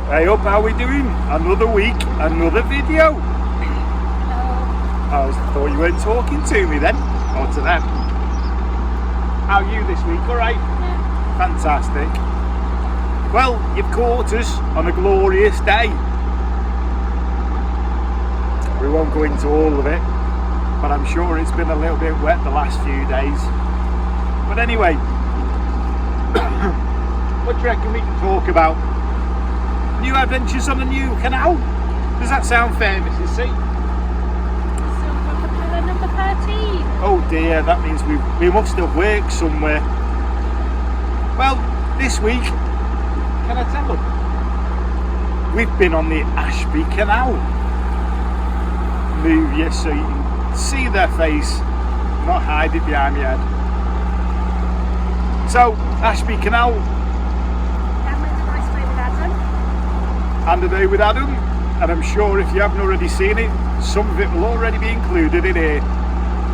Hey up, how we doing? Another week, another video. Hello. I thought you weren't talking to me then, or to them. How are you this week, alright? Yeah. Fantastic. Well, you've caught us on a glorious day. We won't go into all of it, but I'm sure it's been a little bit wet the last few days. But anyway, what do you reckon we can talk about? New adventures on the new canal. Does that sound fair, Mrs. C? Silver number 13. Oh dear, that means we must have worked somewhere. Well, this week, can I tell them? We've been on the Ashby Canal. Move you so you can see their face, not hide it behind your head. So, Ashby Canal. And with a nice day with Adam. And a day with Adam, and I'm sure if you haven't already seen it, some of it will already be included in here.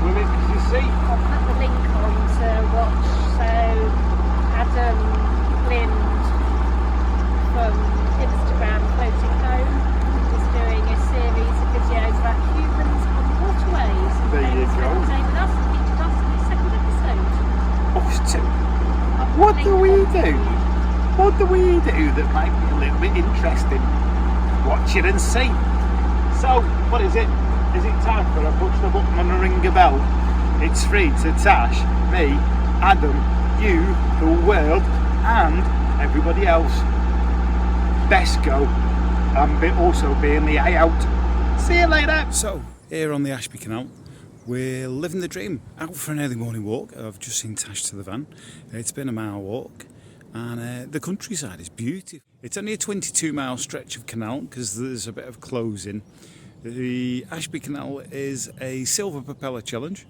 Will it, as you see? I'll put the link on to watch. So Adam Lind from Instagram Floating Home is doing a series of videos about humans on waterways. And There you go. Day with us and featured us in the second episode. What do we do? What do we do that might be a little bit interesting? Watch it and see. So, what is it? Is it time for a push the button and a ring a bell? It's free to Tash, me, Adam, you, the world, and everybody else. Best go, and also being the eye out. See you later. So, here on the Ashby Canal, we're living the dream. Out for an early morning walk. I've just seen Tash to the van. It's been a mile walk. And the countryside is beautiful. It's only a 22-mile stretch of canal because there's a bit of closing. The Ashby Canal is a silver propeller challenge,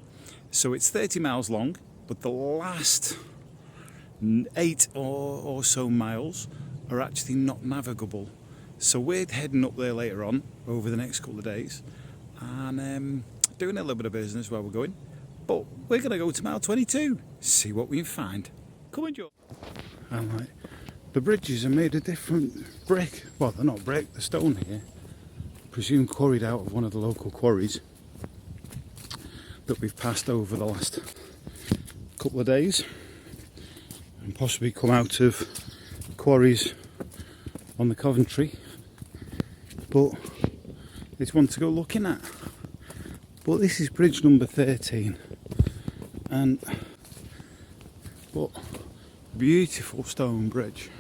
so it's 30 miles long, but the last 8 or so miles are actually not navigable. So we're heading up there later on over the next couple of days and doing a little bit of business where we're going. But we're going to go to mile 22, see what we can find. Come on, Joe. And like, the bridges are made of different brick. Well, they're not brick, they're stone here. Presumed quarried out of one of the local quarries that we've passed over the last couple of days, and possibly come out of quarries on the Coventry. But it's one to go looking at. But this is bridge number 13, and but beautiful stone bridge,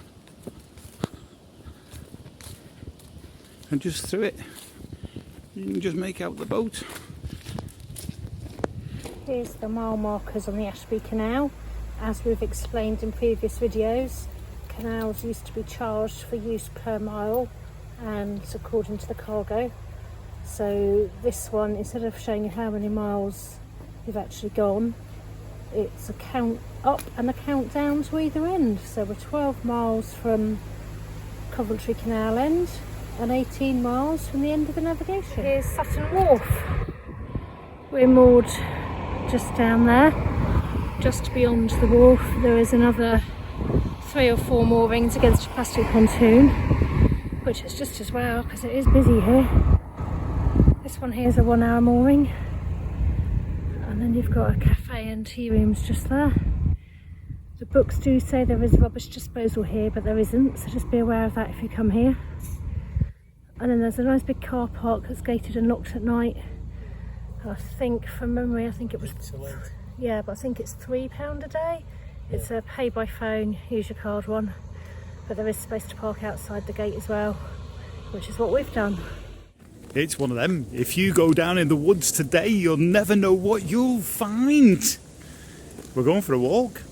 and just through it you can just make out the boat. Here's the mile markers on the Ashby Canal. As we've explained in previous videos, canals used to be charged for use per mile and according to the cargo. So this one, instead of showing you how many miles you've actually gone, it's a count up and a count down to either end. So we're 12 miles from Coventry Canal end and 18 miles from the end of the navigation. Here's Sutton Wharf. We're moored just down there. Just beyond the wharf there is another 3 or 4 moorings against a plastic pontoon, which is just as well because it is busy here. This one here is a 1 hour mooring. And then you've got a cafe and tea rooms just there. The books do say there is rubbish disposal here, but there isn't, so just be aware of that if you come here. And then there's a nice big car park that's gated and locked at night. I think, from memory, I think it was, yeah, but I think it's £3 a day. It's a pay by phone, use your card one. But there is space to park outside the gate as well, which is what we've done. It's one of them. If you go down in the woods today, you'll never know what you'll find. We're going for a walk.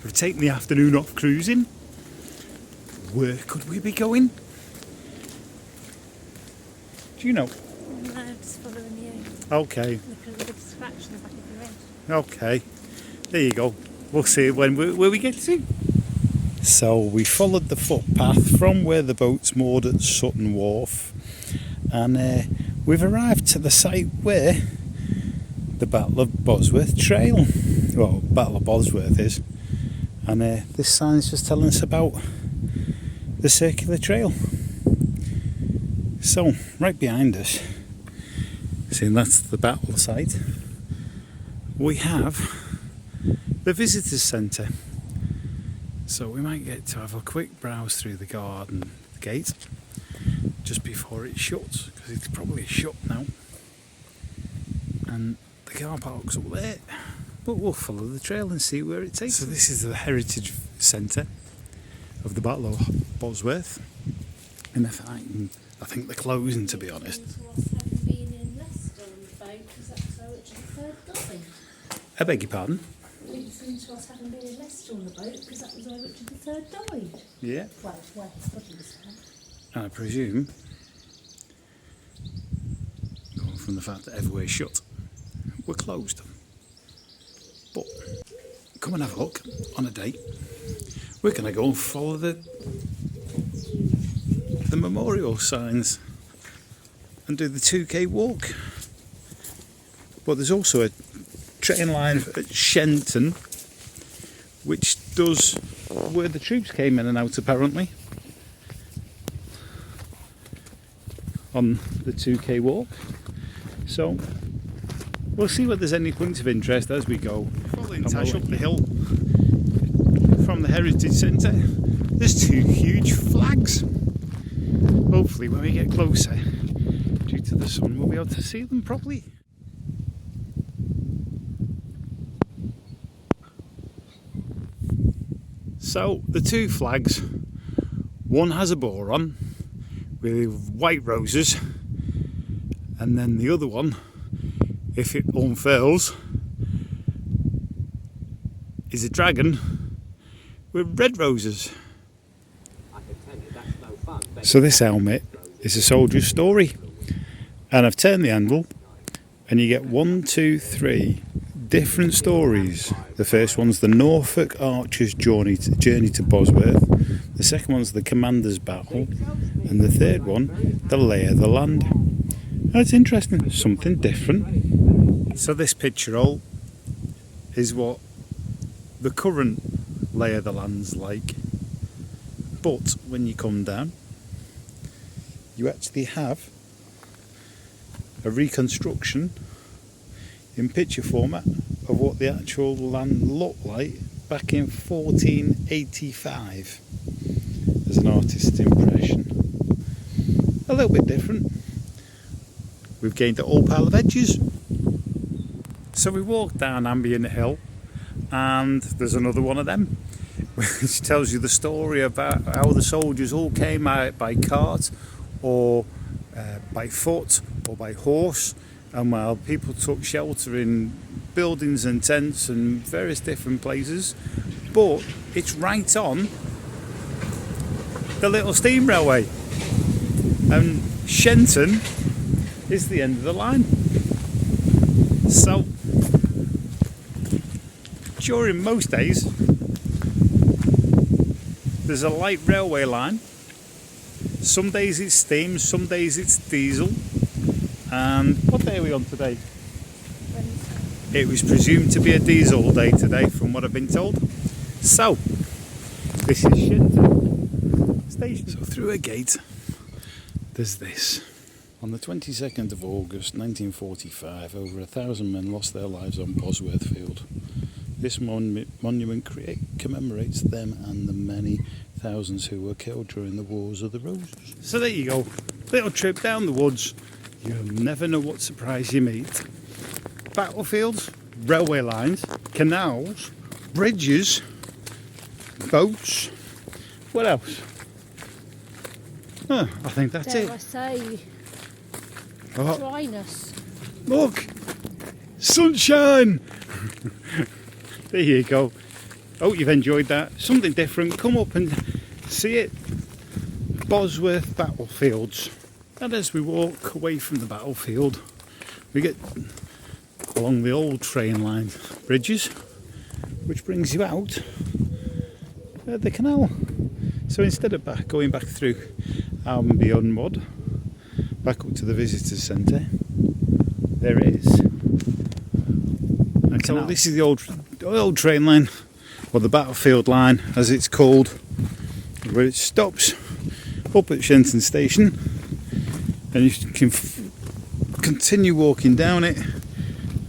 We've taken the afternoon off cruising. Where could we be going? Do you know? No, just following you. Okay. Looking at the big scratch in the back of your head. Okay. There you go. We'll see where we get to. So we followed the footpath from where the boat's moored at Sutton Wharf, and we've arrived to the site where the Battle of Bosworth Trail, well, Battle of Bosworth is, and this sign's just telling us about the circular trail. So, right behind us, see, that's the battle site, we have the visitors centre. So we might get to have a quick browse through the garden gate just before it shuts, because it's probably shut now. And the car park's up there, but we'll follow the trail and see where it takes us. So this is the heritage centre of the Battle of Bosworth, and I think they're closing, to be honest. I beg your pardon? Listening to us having been in Leicester on the boat, because that was where Richard III died. Yeah. Well, where his body was found. And I presume, going from the fact that everywhere's shut, we're closed. But come and have a look on a date. We're going to go and follow the memorial signs and do the 2k walk. But there's also a train line at Shenton, which does where the troops came in and out, apparently, on the 2k walk. So we'll see whether there's any points of interest as we go. Following Tash up the hill from the Heritage Centre, there's two huge flags. Hopefully when we get closer, due to the sun, we'll be able to see them properly. So the two flags, one has a boar on with white roses, and then the other one, if it unfurls, is a dragon with red roses. So this helmet is a soldier's story, and I've turned the handle and you get 1, 2, 3 different stories. The first one's the Norfolk Archers' journey to Bosworth, the second one's the Commander's Battle, and the third one, the Lay of the Land. That's interesting, something different. So this picture all is what the current Lay of the Land's like, but when you come down you actually have a reconstruction in picture format of what the actual land looked like back in 1485 as an artist's impression. A little bit different. We've gained a whole pile of edges. So we walked down Ambient Hill, and there's another one of them which tells you the story about how the soldiers all came out by cart or by foot or by horse, and while people took shelter in buildings and tents and various different places. But it's right on the little steam railway, and Shenton is the end of the line. So during most days there's a light railway line. Some days it's steam, some days it's diesel. And what day are we on today? Wednesday. It was presumed to be a diesel day today, from what I've been told. So this is Shenton station. So through a gate there's this. On the 22nd of August 1945, over 1,000 men lost their lives on Bosworth Field. This monument commemorates them and the many thousands who were killed during the Wars of the Roses. So there you go, little trip down the woods. You'll never know what surprise you meet. Battlefields, railway lines, canals, bridges, boats. What else? Oh, I think that's it. I say, dryness. Look, sunshine. There you go. Hope you've enjoyed that. Something different. Come up and see it. Bosworth Battlefields. And as we walk away from the battlefield, we get along the old train line bridges, which brings you out at the canal. So instead of going back through Beyond Mod, back up to the visitors centre, there is a canal. So this is the old train line, or the battlefield line as it's called, where it stops up at Shenton station, and you can continue walking down it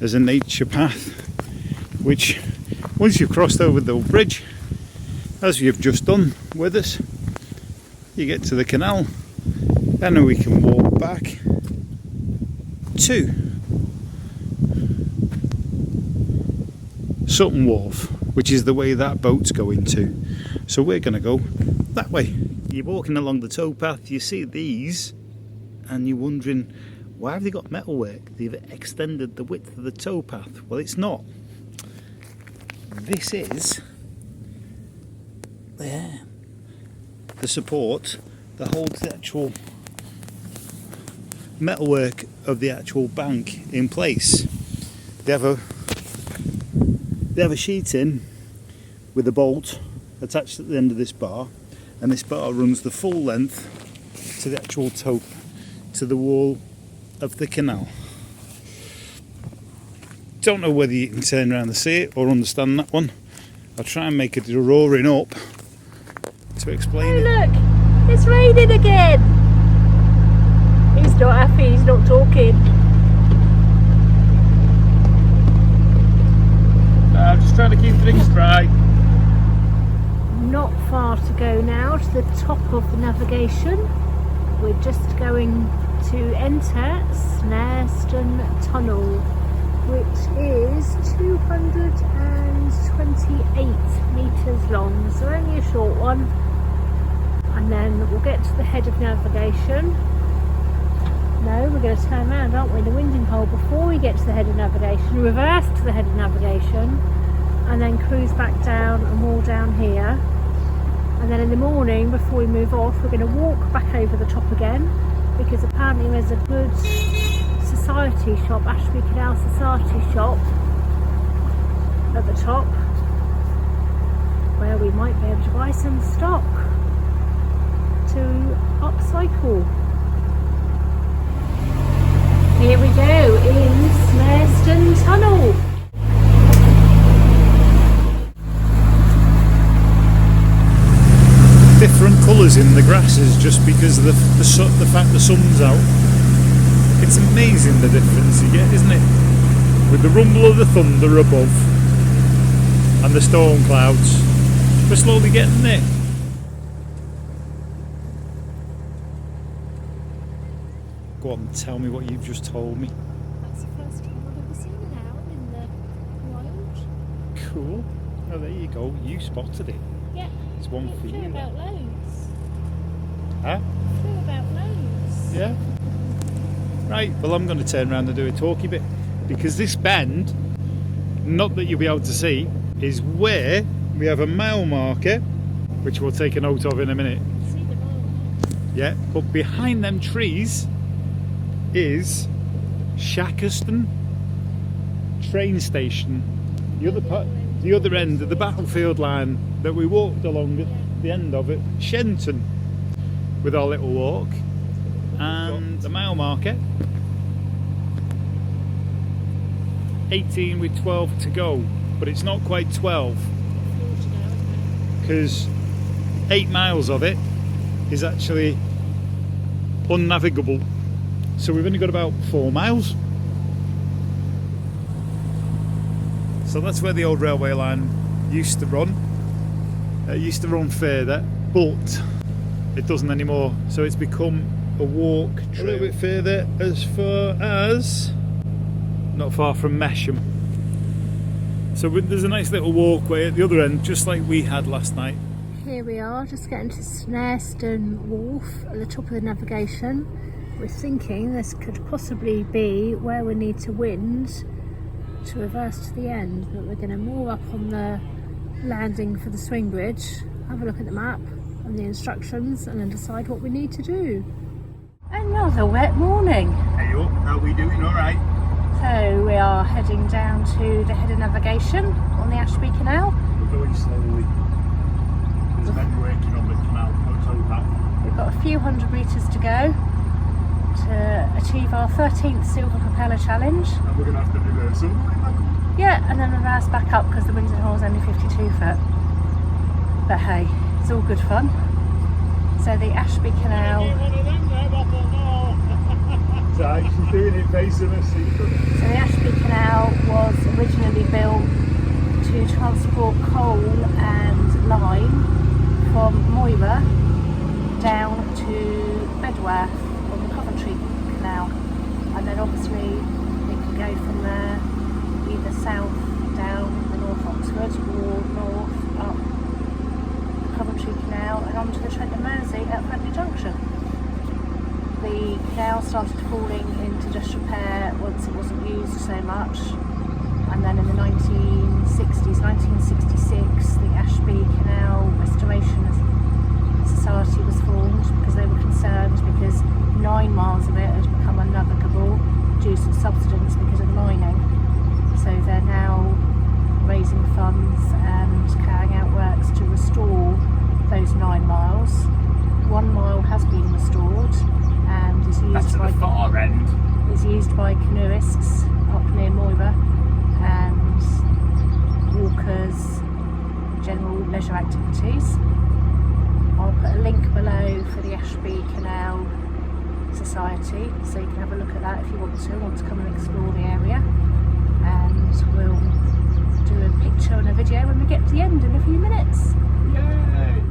as a nature path, which once you've crossed over the bridge, as you've just done with us, you get to the canal, and then we can walk back to Sutton Wharf, which is the way that boat's going to. So we're going to go that way. You're walking along the towpath, you see these, and you're wondering, why have they got metalwork? They've extended the width of the towpath. Well, it's not. This is there, the support that holds the actual metalwork of the actual bank in place. They have a sheet in with a bolt attached at the end of this bar, and this bar runs the full length to the actual toe, to the wall of the canal. Don't know whether you can turn around and see it or understand that one. I'll try and make a drawing up to explain it. Look, it's raining again. He's not happy, he's not talking. I'm just trying to keep things dry. Not far to go now to the top of the navigation. We're just going to enter Snareston Tunnel, which is 228 metres long, so only a short one. And then we'll get to the head of navigation. No, we're going to turn around, aren't we, the winding hole before we get to the head of navigation, reverse to the head of navigation, and then cruise back down and more down here. And then in the morning, before we move off, we're going to walk back over the top again, because apparently there's a good society shop, Ashby Canal Society shop at the top, where we might be able to buy some stock to upcycle. Here we go in Snareston Tunnel. Different colours in the grasses just because of the fact the sun's out. It's amazing the difference you get, isn't it? With the rumble of the thunder above and the storm clouds. We're slowly getting there. Go on, tell me what you've just told me. That's the first time I've ever seen an owl in the wild. Cool. Oh, there you go. You spotted it. Yeah. It's one for Flew you. about loads. Huh? Flew about loads. Yeah. Right, well I'm going to turn around and do a talky bit, because this bend, not that you'll be able to see, is where we have a mile marker, which we'll take a note of in a minute. See the mile. Yeah, but behind them trees is Shackerston train station, the other end of the battlefield line that we walked along at the end of it, Shenton, with our little walk. And the mile marker, 18 with 12 to go, but it's not quite 12 because 8 miles of it is actually unnavigable, so we've only got about 4 miles. So that's where the old railway line used to run. It used to run further, but it doesn't anymore, so it's become a walk trail. A little bit further, as far as not far from Mesham. So there's a nice little walkway at the other end, just like we had last night. Here we are, just getting to Snareston Wharf at the top of the navigation. We're thinking this could possibly be where we need to wind to reverse to the end, but we're going to moor up on the landing for the swing bridge, have a look at the map and the instructions, and then decide what we need to do. Another wet morning. Hey up, how are we doing? Alright. So we are heading down to the head of navigation on the Ashby Canal. We're going slowly. There's men working on the canal, towpath. We've got a few hundred metres to go to achieve our 13th silver propeller challenge. And we're going to have to reverse all the way back up. Yeah, and then reverse back up because the Windsor Hole is only 52 foot. But hey, it's all good fun. So the Ashby Canal right, she's doing it facing us. So the Ashby Canal was originally built to transport coal and lime from Moira down to Bedworth on the Coventry Canal, and then obviously it can go from there either south down the North Oxford or north up the Coventry Canal and onto the Trent and Mersey at Friendly Junction. The canal started falling into disrepair once it wasn't used so much, and then in the 1960s, 1966, the Ashby Canal Restoration Society was formed because they were concerned because 9 miles of it had become unnavigable due to subsidence because of mining. So they're now raising funds and carrying out works to restore those 9 miles. 1 mile has been restored and is used by the far end. Is used by canoeists up near Moira and walkers, general leisure activities. I'll put a link below for the Ashby Canal Society, so you can have a look at that if you want to come and explore the area. And we'll do a picture and a video when we get to the end in a few minutes. Yay!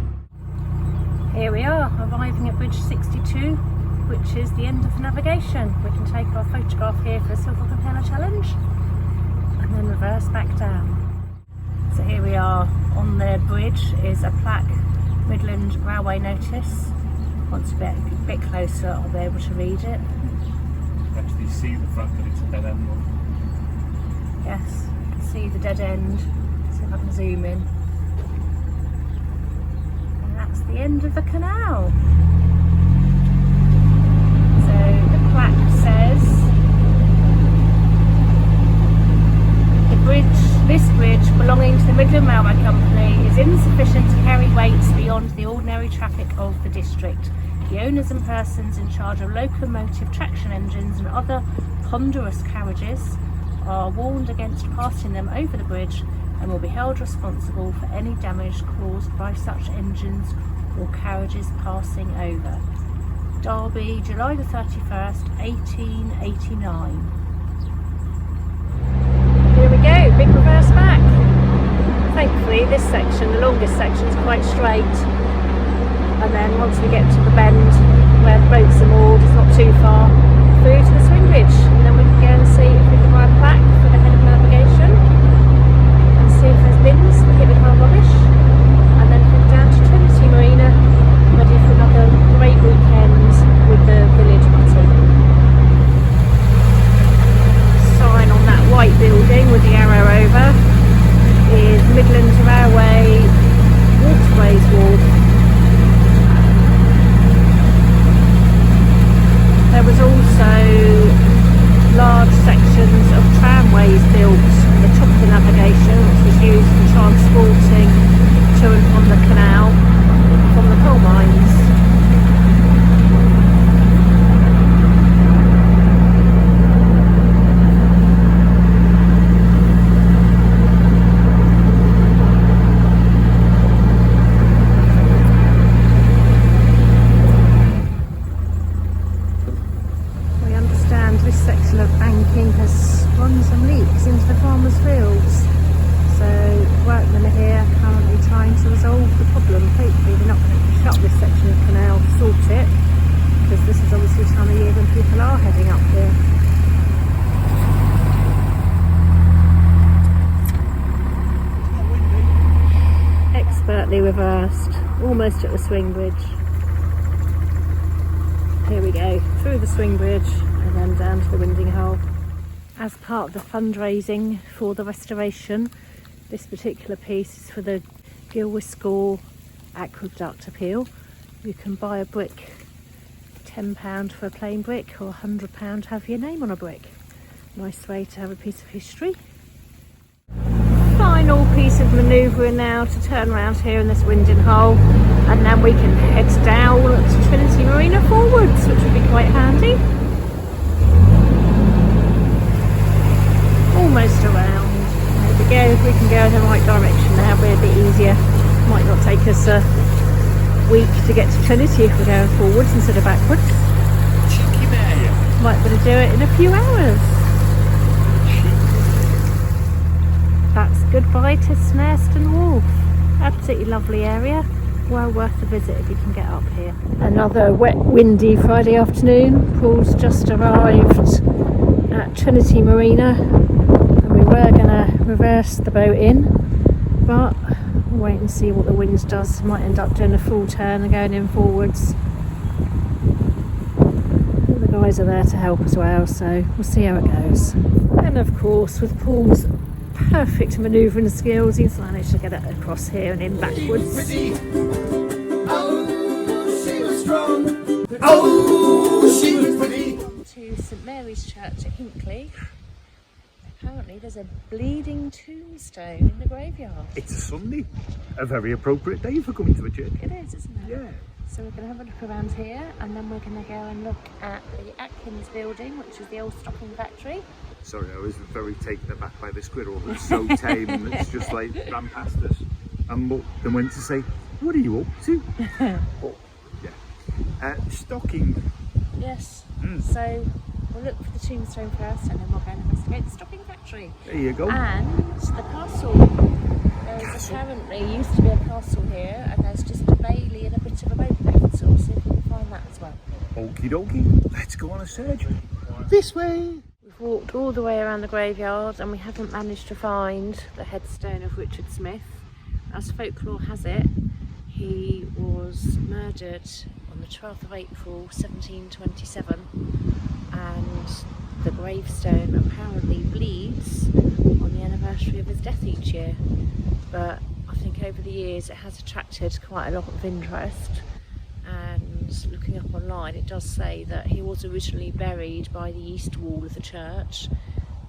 Here we are, arriving at Bridge 62, which is the end of the navigation. We can take our photograph here for the Silver Propeller Challenge and then reverse back down. So here we are, on the bridge is a plaque, Midland Railway Notice. Once a bit closer I'll be able to read it. You can actually see the fact that it's a dead end one. Yes, you can see the dead end, see if I can zoom in. And that's the end of the canal. So the plaque says, this bridge belonging to the Midland Railway Company is insufficient to carry weights beyond the ordinary traffic of the district. The owners and persons in charge of locomotive traction engines and other ponderous carriages are warned against passing them over the bridge and will be held responsible for any damage caused by such engines or carriages passing over. Derby, July the 31st, 1889. Here we go, big reverse back. Thankfully this section, the longest section, is quite straight, and then once we get to the bend where the boats are moored, it's not too far, through to the swing bridge, and then we can go and see if we can buy a plaque for the head of navigation and see if there's bins for giving our rubbish, and then head down to Trinity Marina, ready for another great weekend with the village mutton. Sign on that white building with the arrow over is Midland Railway Waterways Wharf. There was also large sections of tramways built at the top of the navigation, which was used for transporting to and from the canal from the coal mines. Has run some leaks into the farmers' fields, so workmen are here currently trying to resolve the problem. Hopefully they're not going to shut this section of canal to sort it, because this is obviously the time of year when people are heading up here. Expertly reversed, almost at the swing bridge. Here we go, through the swing bridge and then down to the winding hole. As part of the fundraising for the restoration, this particular piece is for the Gilwiscore Aqueduct appeal. You can buy a brick, £10 for a plain brick, or £100 to have your name on a brick. Nice way to have a piece of history. Final piece of manoeuvring now to turn around here in this winding hole, and then we can head down to Trinity Marina forwards, which would be quite handy. Almost around. There we go, we can go in the right direction now, it'll be a bit easier. Might not take us a week to get to Trinity if we're going forwards instead of backwards. Cheeky bear. Might be able to do it in a few hours. That's goodbye to Snareston Wharf. Absolutely lovely area. Well worth a visit if you can get up here. Another wet, windy Friday afternoon. Paul's just arrived at Trinity Marina and we were going to reverse the boat in, but we'll wait and see what the wind does. Might end up doing a full turn and going in forwards. The guys are there to help as well, so we'll see how it goes. And of course, with Paul's perfect manoeuvring skills, he's managed to get it across here and in backwards. Oh, she was strong. Oh, she was pretty. To St Mary's Church at Hinckley. Apparently there's a bleeding tombstone in the graveyard. It's a Sunday, a very appropriate day for coming to a church. It is, isn't it? Yeah. So we're going to have a look around here and then we're going to go and look at the Atkins building, which is the old stocking factory. Sorry, I was very taken aback by the squirrel. It's so tame, it's just like ran past us and looked and went to say, what are you up to? Oh, yeah. Stocking. Yes. So we'll look for the tombstone first and then we'll go and investigate the stocking factory. There you go. And the castle. There's apparently used to be a castle here and there's just a bailey and a bit of a boat left, so we'll see if we can find that as well. Okie dokie, let's go on a search. This way. We've walked all the way around the graveyard and we haven't managed to find the headstone of Richard Smith. As folklore has it, he was murdered on the 12th of April 1727 and the gravestone apparently bleeds on the anniversary of his death each year. But I think over the years it has attracted quite a lot of interest, and looking up online it does say that he was originally buried by the east wall of the church,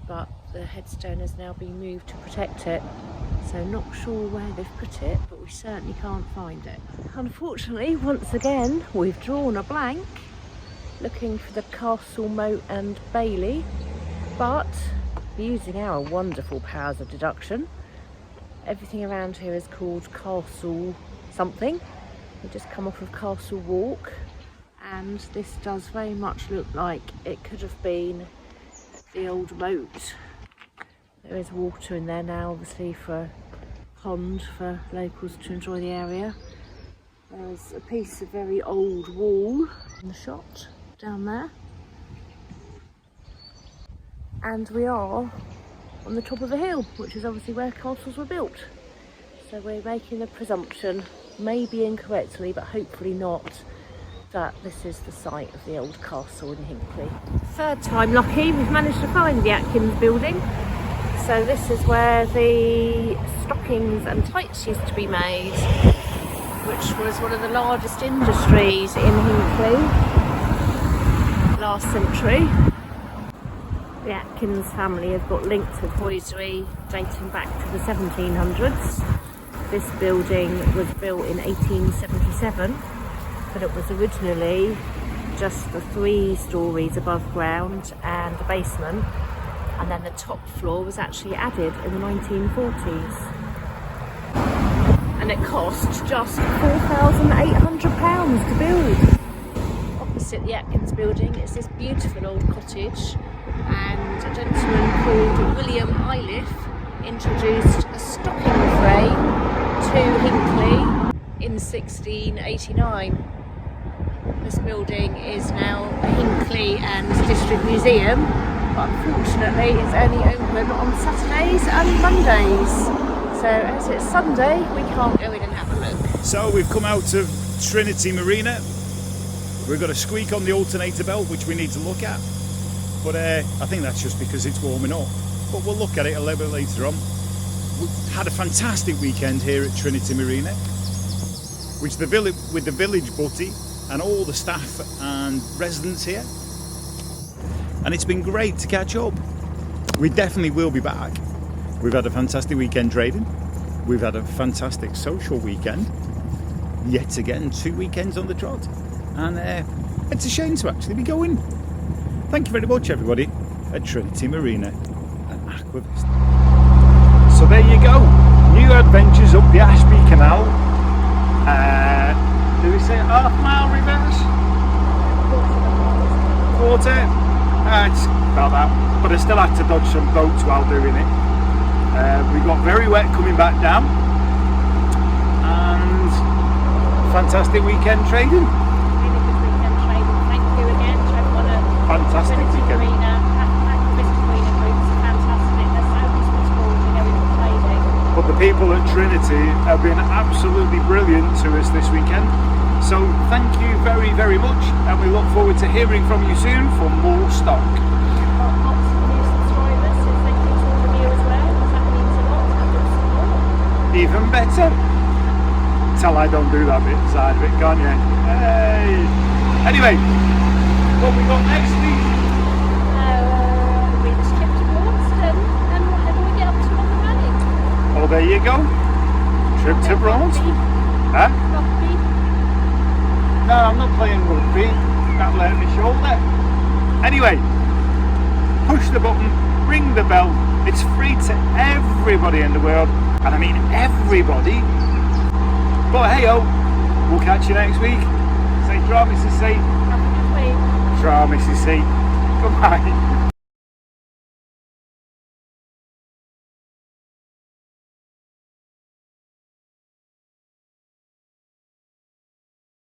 but the headstone has now been moved to protect it, so not sure where they've put it, but we certainly can't find it. Unfortunately, once again we've drawn a blank looking for the castle moat and bailey, but using our wonderful powers of deduction, everything around here is called Castle something. We just come off of Castle Walk and this does very much look like it could have been the old moat. There is water in there now, obviously, for a pond for locals to enjoy the area. There's a piece of very old wall in the shot down there. And we are on the top of a hill, which is obviously where castles were built. So we're making a presumption, maybe incorrectly, but hopefully not, that this is the site of the old castle in Hinckley. Third time lucky, we've managed to find the Atkins building. So this is where the stockings and tights used to be made, which was one of the largest industries in Hinckley last century. The Atkins family have got links with hosiery dating back to the 1700s. This building was built in 1877, but it was originally just the 3 stories above ground and the basement, and then the top floor was actually added in the 1940s. And it cost just £4,800 to build. Opposite the Atkins building is this beautiful old cottage, and a gentleman called William Iliff introduced a stocking frame to Hinckley in 1689. This building is now a Hinckley and District Museum, but unfortunately it's only open on Saturdays and Mondays. So as it's Sunday, we can't go in and have a look. So we've come out of Trinity Marina. We've got a squeak on the alternator belt, which we need to look at. But I think that's just because it's warming up. But we'll look at it a little bit later on. We had a fantastic weekend here at Trinity Marina, which with the village butty and all the staff and residents here. And it's been great to catch up. We definitely will be back. We've had a fantastic weekend trading. We've had a fantastic social weekend. Yet again, 2 weekends on the trot. And it's a shame to actually be going. Thank you very much, everybody, at Trinity Marina and Aquavista. So there you go. New adventures up the Ashby Canal. Do we say half mile reverse? Quarter. It's about that. But I still had to dodge some boats while doing it. We got very wet coming back down. And fantastic weekend trading. Really good weekend trading. Thank you again to everyone at Fantastic Trinity weekend. Marina. Mr. Marina Group is fantastic. They're so hospitable, you know, in the trading. But the people at Trinity have been absolutely brilliant to us this weekend. So thank you very, very much, and we look forward to hearing from you soon for more stock. Got lots of new subscribers, so thank you to all of you as well, because that means a lot to have your support. Even better. Tell I don't do that bit side of it, can't you? Hey. Anyway, what we got next week? We just trip to Braunston and whatever we get up to on the running. Oh, there you go. Trip to Braunston. Huh? Rugby. No, I'm not playing rugby. That hurt my shoulder. Anyway, push the button, ring the bell. It's free to everybody in the world, and I mean everybody. But hey ho, we'll catch you next week. Say, draw Mrs. C. Have a good week. Draw Mrs. C. Goodbye.